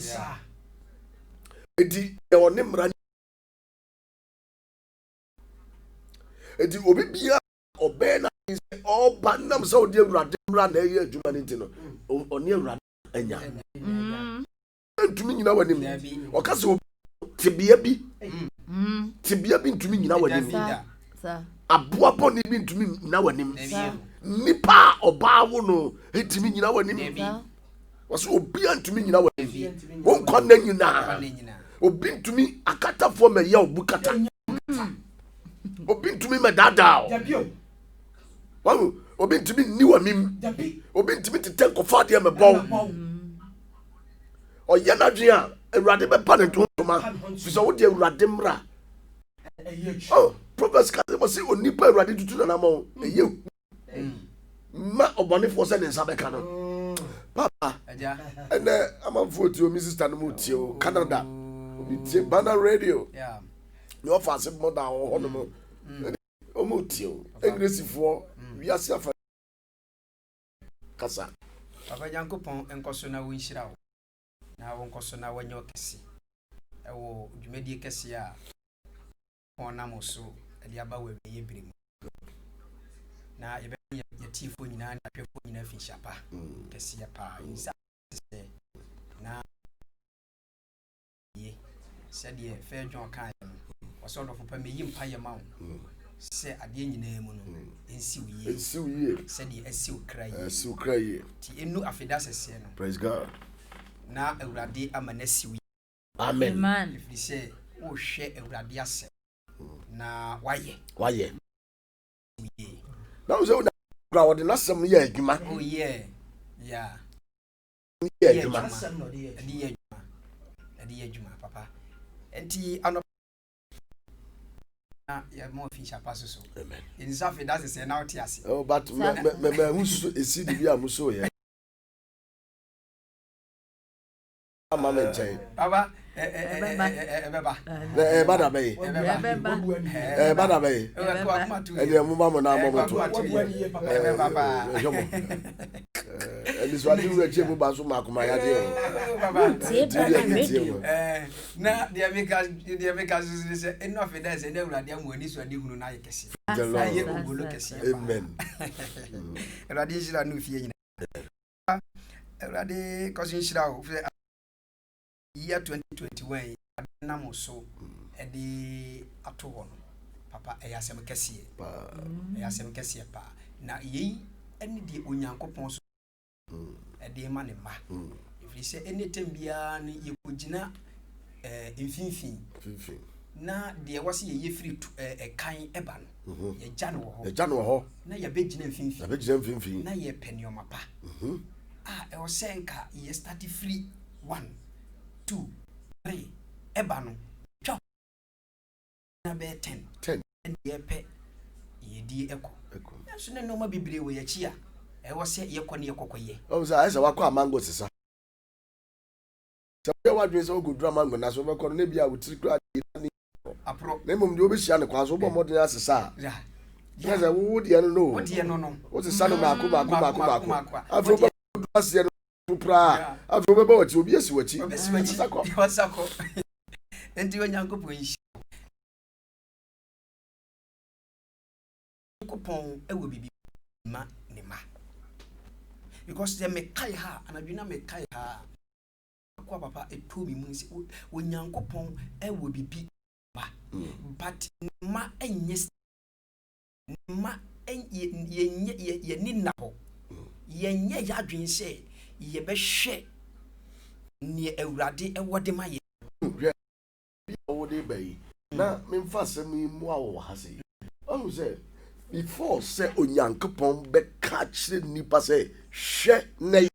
edi e woni mmra edi obi bia obena is all banam so de Awurade mra na ye adwuma nti no oni Awurade anya ntumi nyina wanim o ka se tibia bi ntumi nyina wanim aboa boni bi ntumi nyina wanim nipa oba wo no ntumi nyina wanim waso obi ntumi nyina wanim won kwa na nyina obi ntumi akatafo me ya obukata obi ntumi me dada wow obi ntumi ni wa mim obi ntumi tete kofa de me bon o ye na dwen a Awurade be pa ne ntoma fi so wo de Awurade mra oh Proverbs ka say onipa awurade tutu na namo eye ma obonefo se ne nsa beka no papa and I'm for to Mrs. Tanumutio Canada Banner Radio you offer some more than one omutio aggressive for we are self kasa papa Yankopon enkoso na wo nhira wo na wo nkoso na wanyo kesi ewo dwumadi kesi a ona moso ali aba we ye birimu na yebe yetifo nyina na hwefo nyina fi shapa kesi ya pa insa na ye sɛdeɛ fɛ dwon kan no wɔsɔ dɔfo pa meyi mpa yɛ ma wo sɛ adeɛ nyinaa mu no ensiw yie sɛdeɛ asiw kra yie ti enu afida sɛsɛ no praise God na awurade ama na siw amen ifiri sɛ wo hwɛ awurade asɛ na wayɛ na wo sɛ na wo de nasɛm yɛ adwuma oh yeah yeah yɛ adwuma ɛde adwuma papa enti ano na ya mo fi chapa so amen in safi that's say now tiase oh but me who esi di bia muso ye ama me nchen baba beba na be beba na be ene mu ba mo na mo to baba ele só diu reche mu ba so makoma ya de na dia make say enough of that say na urade amwani so ade hunu na yekese aye ogolo kese amen urade shira no fie nyina urade kosin shira o year 2021 na mo so ede ato ho no papa eyasem kese pa na yei ene die onyankopon so ede ma ne ma ifiri se ene tembia ne yekogina mfinfin na de wase ye free kan eba no ye gya no ho na ye begina mfinfin na ye penioma pa e o senka ye start free 1 2 3 eba no twa na be 10 ye pe ye di eko so ne no ma bibire we ye chi a e wo se ye kɔ ne ye kɔkɔye o say asa wakɔ amango sisa se wa dwen se o go drum mango na so be kɔ ne bia wo tiri kra ni apro na mom de obehia ne kwa so bo modern asisa ya za wo de no o se sanu mako afro ba do asie no pra afro ba wati obi esi wati wasako enti onyankopon yi kopon ewo bibi ma ne ma because they me kai ha anadwina me kai ha akwa papa etomi mu nsi onyankopon ewo bibi ba but ma enye ma ye ni na ho ye nye ya dwen se ye be hwe ni awurade ewode ma ye wo de bai na memfa sem mu awo ha se onu se before say onyankopon be catch nipa say hwe na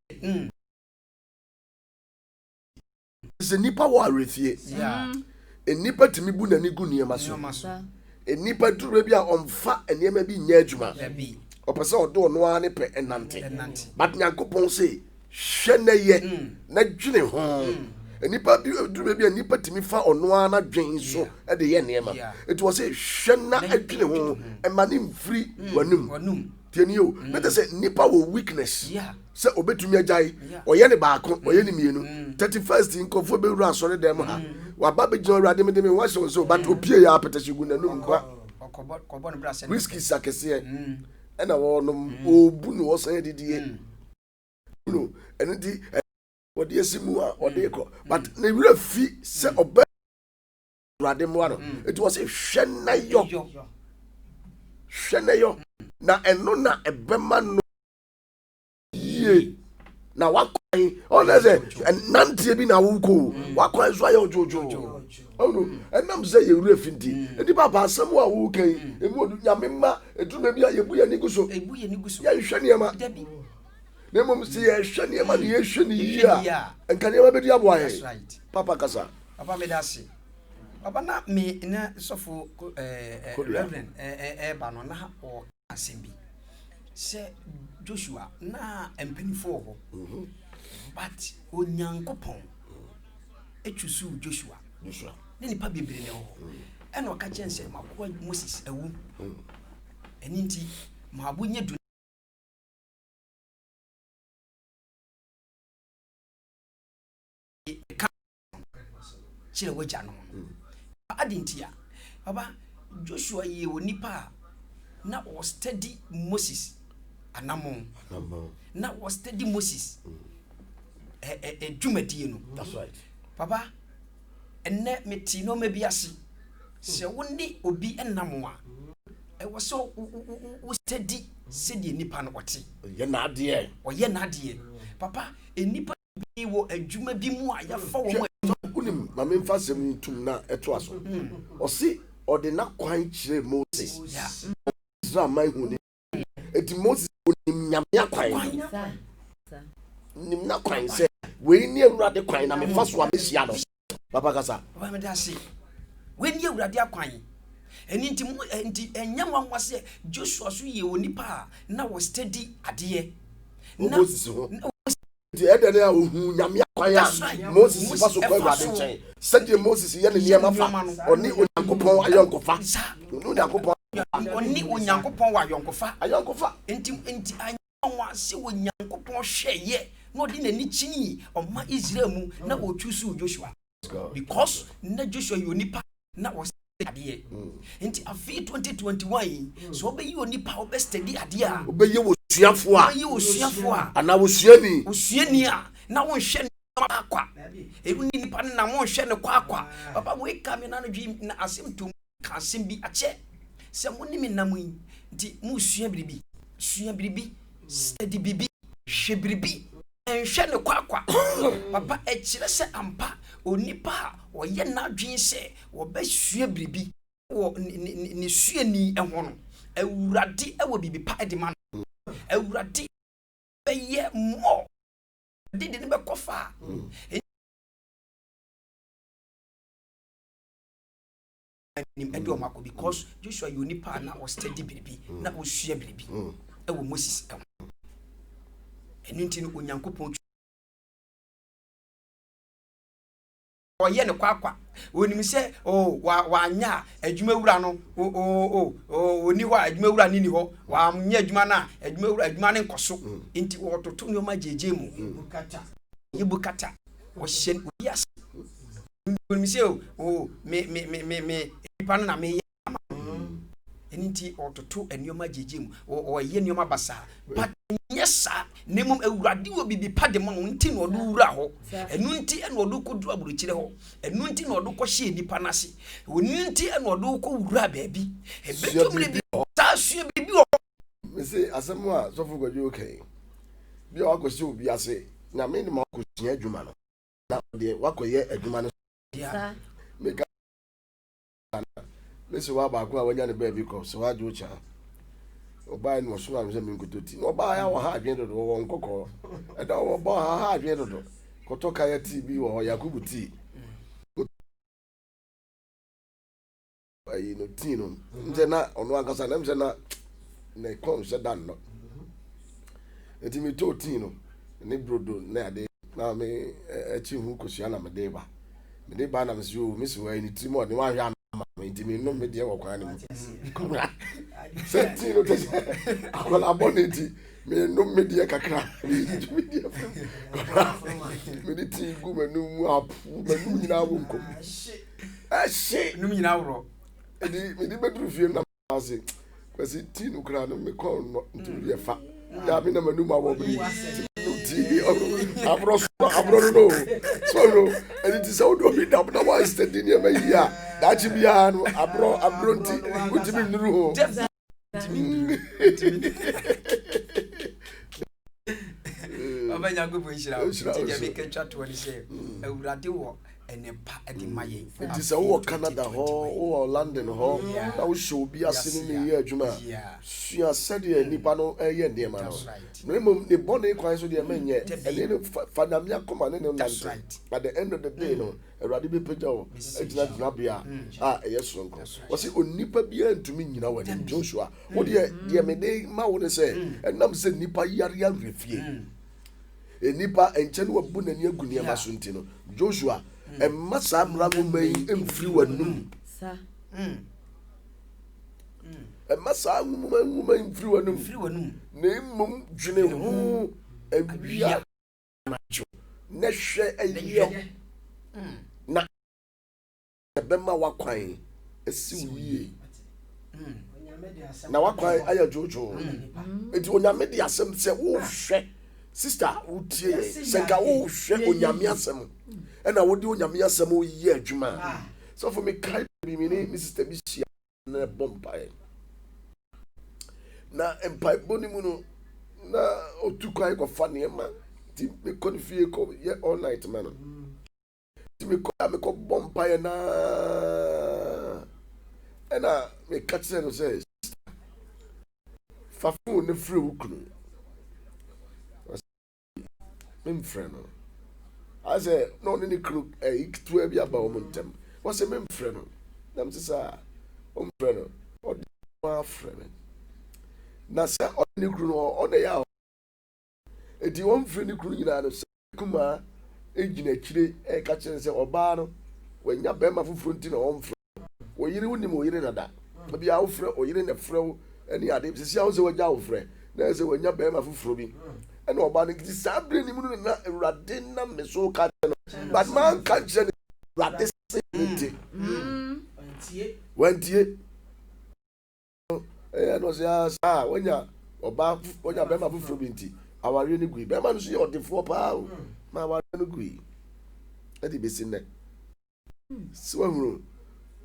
se nipa wo arefie nipa timi bu na ni gu niema so nipa duru bia omfa niema bi nya adwuma opese odo ono ane pe enante but nyankopon say hwe na ye na dwene ho nipa bi duru bia nipa timi fa ono ana dwen so e de ye niema it was say hwe na adwene ho e mani mfiri wanum tienio better say nipa wo weakness say obetumi ajai oye ne baako oye ne mienu 31st inkofo be wura asore dem ha wa ba be gina urade me wa so but opie ya apetahyigu nanum kwa kobo no brase risky sakese e na wo no obu no wo san didie no enedi wode asimu a wode ko but na wura fi say oba urade mo no it was a hwenayo na eno na ebema no ye na wakwan ona se nantie bi na wuko wakwan so ayo jojo ono enam se ye wura finti edi papa asem a wukan emu nyamema eduma bi a yebu ye niguso ya hwe niema na mom se ye hwe niema ne ye hwe ni ya enka niema be di aboa ye papa kasa papa me da se Papa na me na sofo reverend ba no na o asembi. Se Joshua na empanifo ho. But Onyankopɔn echusu Joshua. Ne nipa bebre ne ho. Ena o ka chense makoa Moses awu. Eni nti maabu nye du chire waja no. Adintia. Baba Joshua ye onipa na o study Moses anamon. Na o study Moses. Dwumadie no. That's right. Papa enne meti no mabiase. Se woni obi enamo a wo so wo study se die nipa no wote. Ye na ade. Oye na ade. Papa enipa bi wo adwuma bi mu a yafa wo unim ma me mfa sem tum na eto aso. O si ode na kwan kire Moses. Israel man hu ni. Eti Moses onim nyame kwan. Nim na kwan se we ni awurade kwan na me fa so amehia no. Papa kasa. Papa me da se. We ni awurade akwan. Eni nti enyanwa se Joshua so ye onipa na wo study ade. Na Moses ho. Di edene a ohu nyame akwan ya Moses fa so kwa awurade nchen. Sede Moses ye ne niam afa. Oni Onyankopɔn ayonkofa. Oni Onyankopɔn wa ayonkofa. Enti anyanwa se Onyankopɔn hweye. No di na ni chini oma Israel mu na o choose Joshua. Because na Joshua yonipa na o study ade. Enti afi 2021 so obeyi onipa obe study ade a. Obeyi wo suafo a. Obeyi wo suafo a. Ana wo suani. Wo suani a na won hwe akwa. Eru ni nipa na won hwe ne kwa. Papa we ka me na no dwi na asem to ka asem bi ache. Se mo ni me nam yi. Nti mu sua biribi. Study bibi. Hwe biribi. Enhwe ne kwa. Papa ekire se ampa onipa o ye na dwen se wo ba sua biribi wo ni suani ehwo no awurade ewo bibi pa edema no awurade be ye mo didi ne be kofa nim edo mako because Joshua onipa na o study biribi na o sua biribi ewo Moses enu nti no Onyankopɔn oye ne kwa onim se wa nya adwuma wura no oni ho adwuma wura ni ho wa nya adwuma na adwuma ne nkoso nti wo toto ne ma jeje mu yebukata wo hyen obias onim se me ipa na me nti ototo enioma jeje mu oye enioma basa but nyesa nemum awurade wo bibi pade mo nti no do wura ho enu nti eno do kodu aburukyire ho enu nti no do kohye nipa nase oni nti eno do ko wura baabi ebetumre bi ta sua bibi ho me say asemu a sofo gwajo okay bi o akosi obi ase na me ni ma akosi adwuma no na de wakoye adwuma no ya me ka me se wa ba ko a wanya ne baabi ko so wa jo cha oba ni so na se me nkototi no oba ya wo ha adwen dodo wo nkokọ eda wo ba ha adwen dodo koto kaya tv wo Yakubu T ayi no tino nje na ono akasa na mse na na kom se dan no enti mi to tino ni brodo na ade na me echi hu kosua na me de ba na me so mi so ai ni timo ni wa hwa enti mi no me de wo kwa ni mu senti no tese akola boneti me no me de kakra me de ti gu manu mu apu manu nyina wo nkom ahye num nyina woro edi me de bedru fie na ase kwasi ti no kra no me ko no ntu ye fa ya me na manu ma wo bi ti abro no so no edi ti so do bi da na wa steady ne ma ya da chi bia no abro nti utimi nuru ho Ọba Nyankopɔn nhyira wo. Ti de be ketwa to ne se. Awurade wo enepa edi maye. It is a Canada ho or London ho. Na wo show bi ase ne ye adwuma. Sua said ye nipa no eye de ma no. Remember the bone kwan so de menye. And then father me akoma ne no nante. At the end of the day no, Awurade be pagya wo. Ejina dina bia. Eye sonko. Wo se onipa bia ntumi nyina wani Joshua. Wo de me dey ma wo ne say, enam se nipa yare refie. Enipa enche no wabu nani agu ne ma so ntino. Joshua Emma Samra woman emfiri wanum. Emma Sam woman emfiri wanum. Na mmom dwene ho awia macho. Na hwe ayo. Na ebema wakwan esi wiye. Na wakwan aya jojo. Enti onyame de asem se wo hwe. Sister utie senka wo hwe onyame asem. And I would do Yamiasamo ye, Juma. So for me, Kai, me name is Mr. Bishia, and a bompire. Now, and pipe bonimuno, na or two kai of funny man. Tim me confuse yet all night, man. Tim me call bompire na. And I may catch them says, Fafu ne free ukunu. I'm friend. I say, no, any crook, a to be about momentum. What's a mem friend? Them says, friend, or my friend. Nasa on the crew on the hour. If you want friendly crew, you know, Kuma, agent actually, a catcher and say, Obano, when you're Bema for fronting on friend, or you wouldn't more in that. Maybe our friend or you in a fro, and the other is also a young friend. There's a when you're Bema for frubbing. And Obanic is sabring Radina Mesoka, but man can't send Radis. Went ye? And was when you're about when you're Bema for frubbing. Our really agree. Bema see your default power. My one agree. Let it be seen there. So,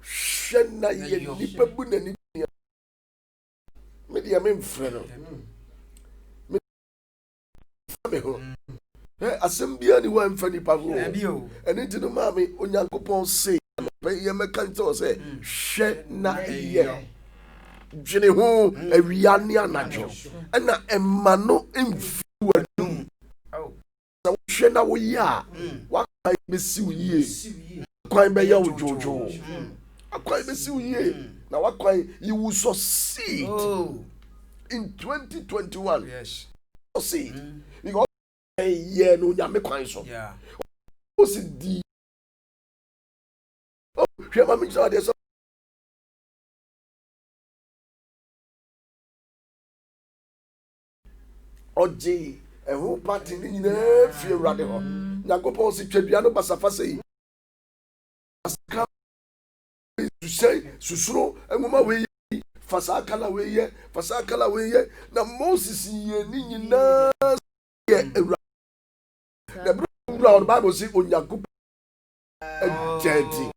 Shenna ye nipabun and maybe I'm in friend. Assembly anyone funny pavo. And into the mammy, Onyankopon say, pay ye mekanto say, Shenna ye. Jenny ho, a Riania nacho, and a Emano influence. Oh, so Shenna we ya. What I miss you ye? Quite by your Jojo. I quite miss you ye. Now, what quite you will succeed in 2021. Yes, succeed. Because yeah, no, ya me quite so. Yeah. What's it the? Oh, here, my mixer, there's a Oji, a whole party in the fear radical. Nagopo si Trebiano Basafa say, to say, Susro, and Mama way, Fasakala way, Fasakala way, now Moses ye, Nina, the brown Bible say, Onyakup and Jetty.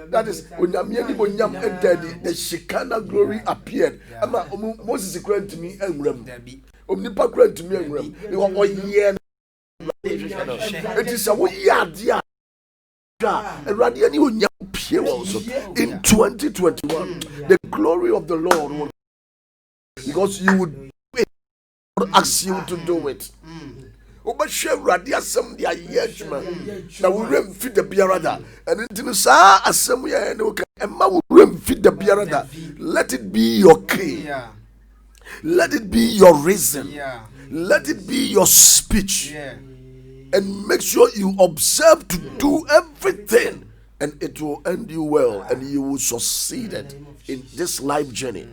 That is when Yam and Daddy, the Shekinah glory appeared. Moses cried to me and Rem. Omnipa cried to me and Rem. You are 1 year. It is a year, dear. And Radiani will appear also in 2021. The glory of the Lord will, because you would ask you to do it. Obashe radia asem dia yejuma na wo rem fit the biarada and into sa asem ya no ka emma wo rem fit the biarada. Let it be your key, let it be your reason, let it be your speech, and make sure you observe to do everything, and it will end you well, and you will succeed in this life journey.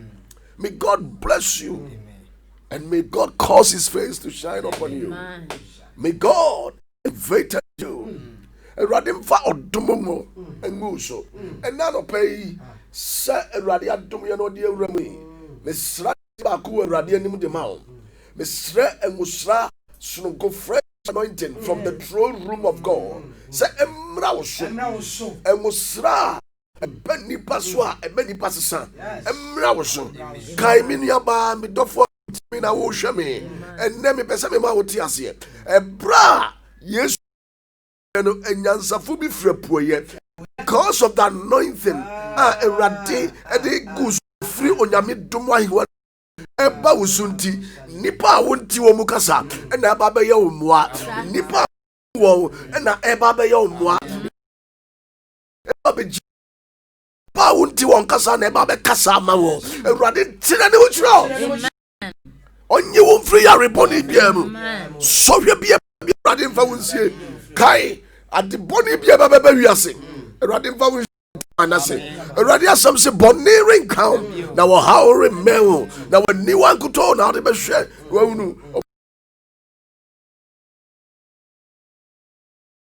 May God bless you. And may God cause his face to shine upon you. May God elevate you. And radim fa odomomo and muso. And nano pay sa radia domo no de rami. Mesra ba ku radia nim de ma. Mesra and musra sununko fresh anointing from the throne room of God. Sa emra wo and musra ebani paswa ebani pasisa emra wo so. Kai minia ba mi dofo me na wo hwe me enne me pese me ma wo ti ase ebra yesu no enyansafo bi frapuoye because of the anointing erade ede gus free onyame dom ahiwa eba wusunti nipa wonti wo mu kasa na eba be ye wo moa nipa wo na eba be ye wo moa eba be pa wonti won kasa na eba be kasa ma wo erade tina ne wo chiro onye wo free ya reboni bia mu so hwe bia erade mfa wonsie kai ade boni bia ba ba wiase erade mfa wonsie anase erade asam se boni renkan na wo how remel na wo ni wan kuto na ade be hwe wunu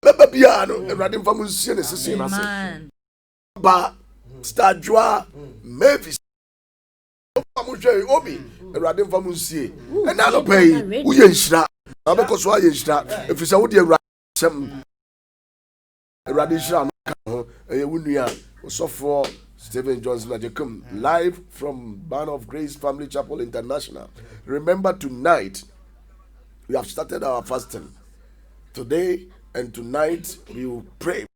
baba bia no erade mfa wonsie ne sese na se ba stadwa mavis amuhwe obi erade mfa wonsie na no pay wo ye nhira abekoso aye nhira efisa wo de erade sem erade nhira no ka ho ewunua osofo Stephen Johnson Ajekum live from Banner of Grace Family Chapel International. Remember, tonight we have started our fasting. Today and tonight we will pray.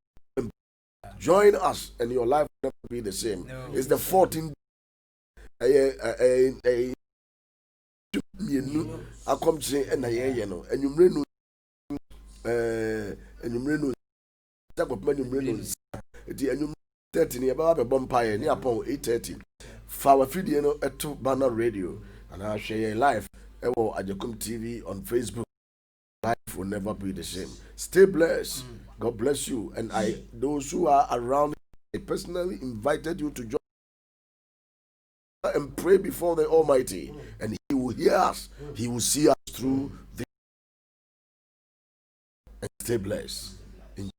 Join us and your life will never be the same. No. It's the 14th Flower video at Banner Radio, and I'll share live Ajekum TV on Facebook. Life will never be the same. Stay blessed. God bless you. And those who are around, I personally invited you to join and pray before the Almighty, and He will hear us. He will see us through. And stay blessed. In